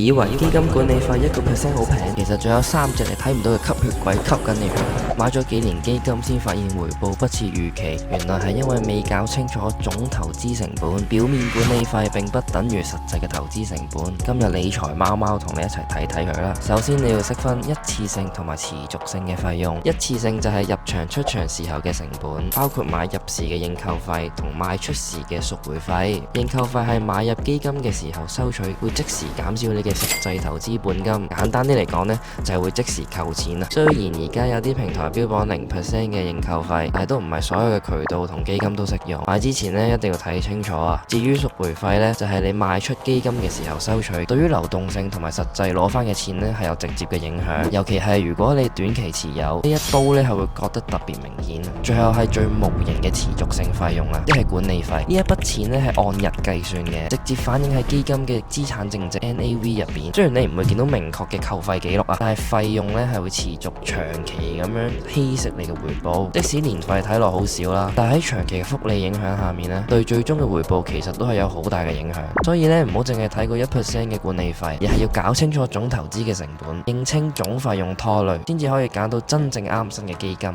以為基金管理費1% 好平，其實仲有3隻你睇唔到嘅吸血鬼吸緊你。買咗幾年基金先發現回報不似預期，原來係因為未搞清楚總投資成本，表面管理費並不等於實際嘅投資成本。今日理財貓貓同你一齊睇睇佢啦。首先你要識分一次性同埋持續性嘅費用。一次性就係入場出場時候嘅成本，包括買入時嘅認購費同賣出時嘅贖回費。認購費係買入基金嘅時候收取，會即時減少你嘅實際投資本金。簡單啲嚟講呢，就係會即時扣錢啦。雖然而家有啲平台標榜0% 嘅認購費，但係都唔係所有嘅渠道同基金都適用。買之前呢，一定要睇清楚啊。至於贖回費呢，就係你賣出基金嘅時候收取，對於流動性同埋實際攞翻嘅錢呢，係有直接嘅影響。尤其係如果你短期持有，呢一刀呢係會覺得特別明顯。最後係最無形嘅持續性費用啦，即係管理費。呢一筆錢呢係按日計算嘅，直接反映喺基金嘅資產淨值 NAV 入邊。雖然你唔會見到明確嘅扣費記錄啊，但係費用呢係會持續長期咁樣稀釋你嘅回報。即使年費睇落好少啦，但係喺長期嘅複利影響下面呢，對最終嘅回報其實都係有好大嘅影響。所以呢，唔好淨係睇個1% 嘅管理費，而係要搞清楚總投資嘅成本，認清總費用拖累，先至可以揀到真正啱身嘅基金。